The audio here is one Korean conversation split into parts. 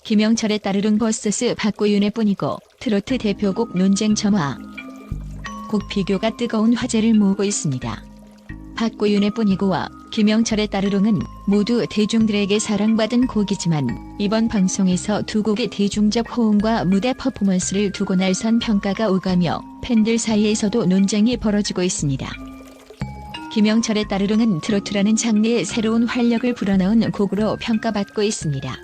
김영철의 따르릉 vs 박고윤의 뿐이고 트로트 대표곡 논쟁 점화. 곡 비교가 뜨거운 화제를 모으고 있습니다. 박고윤의 뿐이고와 김영철의 따르릉은 모두 대중들에게 사랑받은 곡이지만 이번 방송에서 두 곡의 대중적 호응과 무대 퍼포먼스를 두고 날선 평가가 오가며 팬들 사이에서도 논쟁이 벌어지고 있습니다. 김영철의 따르릉은 트로트라는 장르에 새로운 활력을 불어넣은 곡으로 평가받고 있습니다.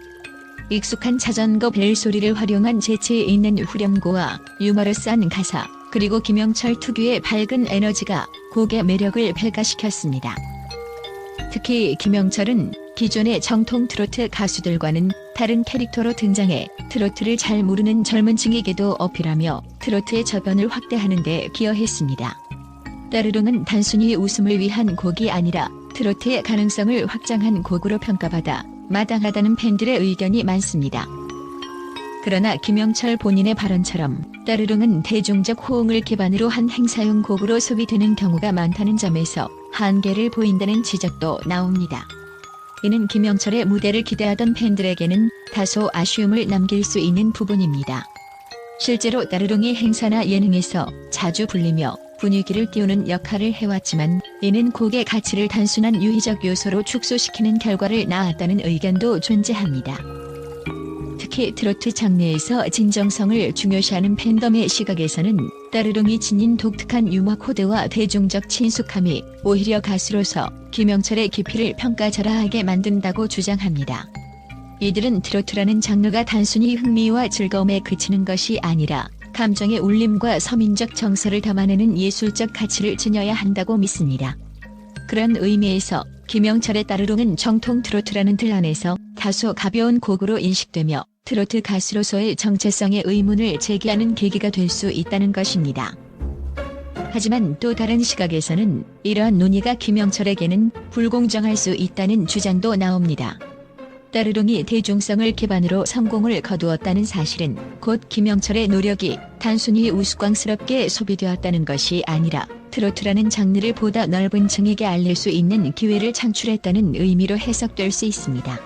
익숙한 자전거 벨소리를 활용한 재치 있는 후렴구와 유머러스한 가사, 그리고 김영철 특유의 밝은 에너지가 곡의 매력을 배가시켰습니다. 특히 김영철은 기존의 정통 트로트 가수들과는 다른 캐릭터로 등장해 트로트를 잘 모르는 젊은 층에게도 어필하며 트로트의 저변을 확대하는 데 기여했습니다. 따르릉은 단순히 웃음을 위한 곡이 아니라 트로트의 가능성을 확장한 곡으로 평가받아 마땅하다는 팬들의 의견이 많습니다. 그러나 김영철 본인의 발언처럼 따르릉은 대중적 호응을 기반으로 한 행사용 곡으로 소비되는 경우가 많다는 점에서 한계를 보인다는 지적도 나옵니다. 이는 김영철의 무대를 기대하던 팬들에게는 다소 아쉬움을 남길 수 있는 부분입니다. 실제로 따르릉이 행사나 예능에서 자주 불리며 분위기를 띄우는 역할을 해왔지만 이는 곡의 가치를 단순한 유희적 요소로 축소시키는 결과를 낳았다는 의견도 존재합니다. 특히 트로트 장르에서 진정성을 중요시하는 팬덤의 시각에서는 따르릉이 지닌 독특한 유머 코드와 대중적 친숙함이 오히려 가수로서 김영철의 깊이를 평가절하하게 만든다고 주장합니다. 이들은 트로트라는 장르가 단순히 흥미와 즐거움에 그치는 것이 아니라 감정의 울림과 서민적 정서를 담아내는 예술적 가치를 지녀야 한다고 믿습니다. 그런 의미에서 김영철의 따르릉은 정통 트로트라는 틀 안에서 다소 가벼운 곡으로 인식되며 트로트 가수로서의 정체성의 의문을 제기하는 계기가 될 수 있다는 것입니다. 하지만 또 다른 시각에서는 이러한 논의가 김영철에게는 불공정할 수 있다는 주장도 나옵니다. 따르릉이 대중성을 기반으로 성공을 거두었다는 사실은 곧 김영철의 노력이 단순히 우스꽝스럽게 소비되었다는 것이 아니라 트로트라는 장르를 보다 넓은 층에게 알릴 수 있는 기회를 창출했다는 의미로 해석될 수 있습니다.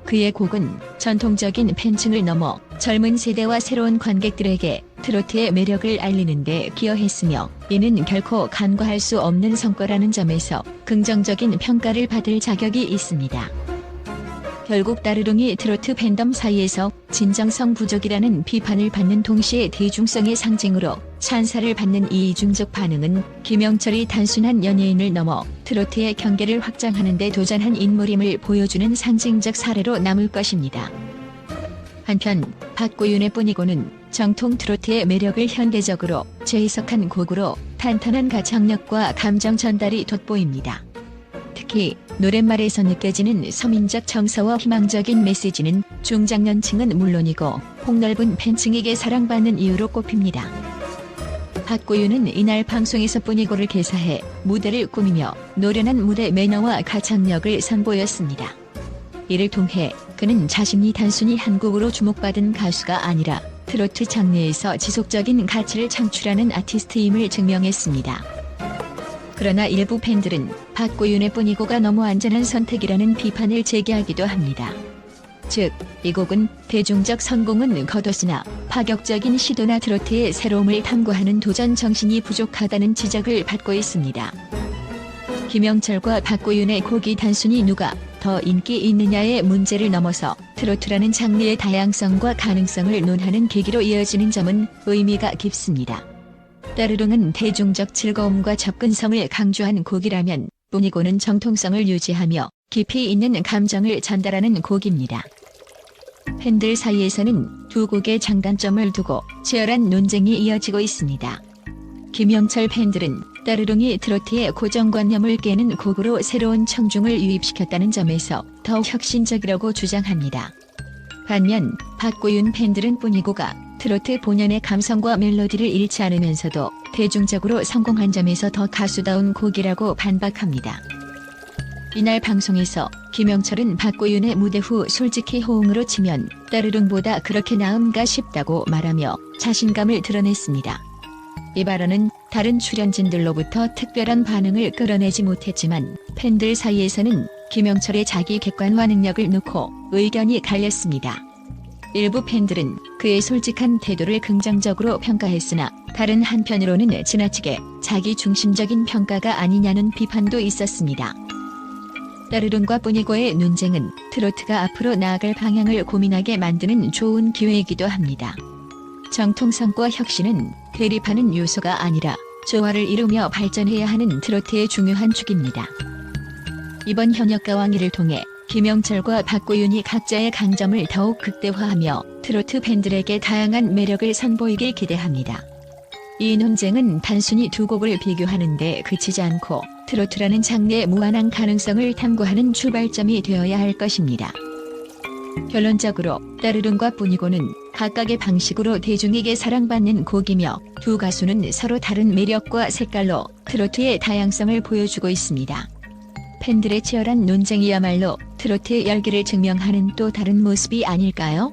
그의 곡은 전통적인 팬층을 넘어 젊은 세대와 새로운 관객들에게 트로트의 매력을 알리는 데 기여했으며 이는 결코 간과할 수 없는 성과라는 점에서 긍정적인 평가를 받을 자격이 있습니다. 결국 따르릉이 트로트 팬덤 사이에서 진정성 부족이라는 비판을 받는 동시에 대중성의 상징으로 찬사를 받는 이 이중적 반응은 김영철이 단순한 연예인을 넘어 트로트의 경계를 확장하는 데 도전한 인물임을 보여주는 상징적 사례로 남을 것입니다. 한편 박고윤의 뿐이고는 정통 트로트의 매력을 현대적으로 재해석한 곡으로 탄탄한 가창력과 감정 전달이 돋보입니다. 특히 노랫말에서 느껴지는 서민적 정서와 희망적인 메시지는 중장년층은 물론이고 폭넓은 팬층에게 사랑받는 이유로 꼽힙니다. 박고윤은 이날 방송에서 뿐이고를 개사해 무대를 꾸미며 노련한 무대 매너와 가창력을 선보였습니다. 이를 통해 그는 자신이 단순히 한 곡으로 주목받은 가수가 아니라 트로트 장르에서 지속적인 가치를 창출하는 아티스트임을 증명했습니다. 그러나 일부 팬들은 박고윤의 뿐이고가 너무 안전한 선택이라는 비판을 제기하기도 합니다. 즉, 이 곡은 대중적 성공은 거뒀으나 파격적인 시도나 트로트의 새로움을 탐구하는 도전 정신이 부족하다는 지적을 받고 있습니다. 김영철과 박고윤의 곡이 단순히 누가 더 인기 있느냐의 문제를 넘어서 트로트라는 장르의 다양성과 가능성을 논하는 계기로 이어지는 점은 의미가 깊습니다. 따르릉은 대중적 즐거움과 접근성을 강조한 곡이라면 뿐이고는 정통성을 유지하며 깊이 있는 감정을 전달하는 곡입니다. 팬들 사이에서는 두 곡의 장단점을 두고 치열한 논쟁이 이어지고 있습니다. 김영철 팬들은 따르릉이 트로트의 고정관념을 깨는 곡으로 새로운 청중을 유입시켰다는 점에서 더 혁신적이라고 주장합니다. 반면 박고윤 팬들은 뿐이고가 트로트 본연의 감성과 멜로디를 잃지 않으면서도 대중적으로 성공한 점에서 더 가수다운 곡이라고 반박합니다. 이날 방송에서 김영철은 박고윤의 무대 후 솔직히 호응으로 치면 따르릉보다 그렇게 나은가 싶다고 말하며 자신감을 드러냈습니다. 이 발언은 다른 출연진들로부터 특별한 반응을 끌어내지 못했지만 팬들 사이에서는 김영철의 자기 객관화 능력을 놓고 의견이 갈렸습니다. 일부 팬들은 그의 솔직한 태도를 긍정적으로 평가했으나 다른 한편으로는 지나치게 자기 중심적인 평가가 아니냐는 비판도 있었습니다. 따르릉과 뿌니고의 논쟁은 트로트가 앞으로 나아갈 방향을 고민하게 만드는 좋은 기회이기도 합니다. 정통성과 혁신은 대립하는 요소가 아니라 조화를 이루며 발전해야 하는 트로트의 중요한 축입니다. 이번 현역가왕위를 통해 김영철과 박고윤이 각자의 강점을 더욱 극대화하며 트로트 팬들에게 다양한 매력을 선보이길 기대합니다. 이 논쟁은 단순히 두 곡을 비교하는 데 그치지 않고 트로트라는 장르의 무한한 가능성을 탐구하는 출발점이 되어야 할 것입니다. 결론적으로 따르릉과 뿌니고는 각각의 방식으로 대중에게 사랑받는 곡이며 두 가수는 서로 다른 매력과 색깔로 트로트의 다양성을 보여주고 있습니다. 팬들의 치열한 논쟁이야말로 트로트의 열기를 증명하는 또 다른 모습이 아닐까요?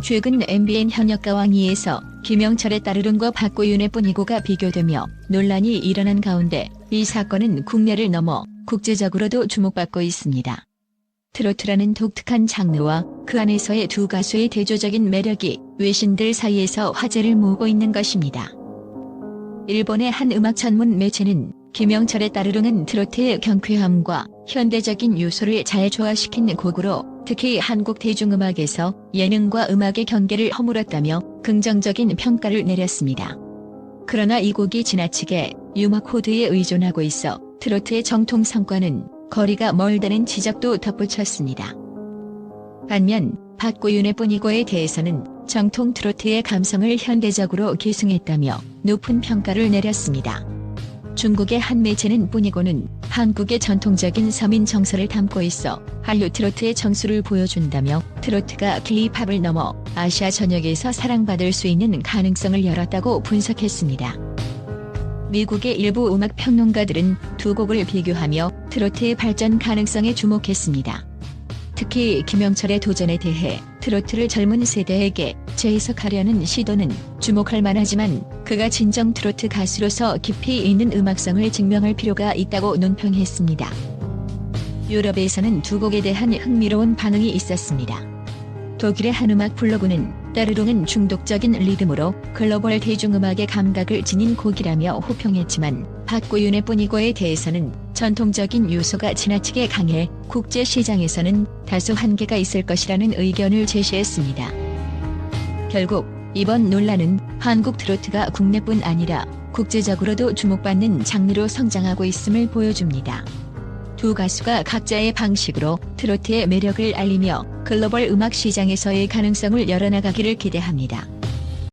최근 MBN 현역가왕위에서 김영철의 따르릉과 박고윤의 뿌니고가 비교되며 논란이 일어난 가운데 이 사건은 국내를 넘어 국제적으로도 주목받고 있습니다. 트로트라는 독특한 장르와 그 안에서의 두 가수의 대조적인 매력이 외신들 사이에서 화제를 모으고 있는 것입니다. 일본의 한 음악 전문 매체는 김영철의 따르릉은 트로트의 경쾌함과 현대적인 요소를 잘 조화시킨 곡으로 특히 한국 대중음악에서 예능과 음악의 경계를 허물었다며 긍정적인 평가를 내렸습니다. 그러나 이 곡이 지나치게 유머 코드에 의존하고 있어 트로트의 정통성과는 거리가 멀다는 지적도 덧붙였습니다. 반면 박고윤의 뿌니고에 대해서는 정통 트로트의 감성을 현대적으로 계승했다며 높은 평가를 내렸습니다. 중국의 한 매체는 뿌니고는 한국의 전통적인 서민 정서를 담고 있어 한류 트로트의 정수를 보여준다며 트로트가 K-팝을 넘어 아시아 전역에서 사랑받을 수 있는 가능성을 열었다고 분석했습니다. 미국의 일부 음악 평론가들은 두 곡을 비교하며 트로트의 발전 가능성에 주목했습니다. 특히 김영철의 도전에 대해 트로트를 젊은 세대에게 재해석하려는 시도는 주목할 만하지만 그가 진정 트로트 가수로서 깊이 있는 음악성을 증명할 필요가 있다고 논평했습니다. 유럽에서는 두 곡에 대한 흥미로운 반응이 있었습니다. 독일의 한 음악 블로그는 따르릉은 중독적인 리듬으로 글로벌 대중음악의 감각을 지닌 곡이라며 호평했지만 박고윤의 뿌니고에 대해서는 전통적인 요소가 지나치게 강해 국제시장에서는 다소 한계가 있을 것이라는 의견을 제시했습니다. 결국 이번 논란은 한국 트로트가 국내뿐 아니라 국제적으로도 주목받는 장르로 성장하고 있음을 보여줍니다. 두 가수가 각자의 방식으로 트로트의 매력을 알리며 글로벌 음악 시장에서의 가능성을 열어나가기를 기대합니다.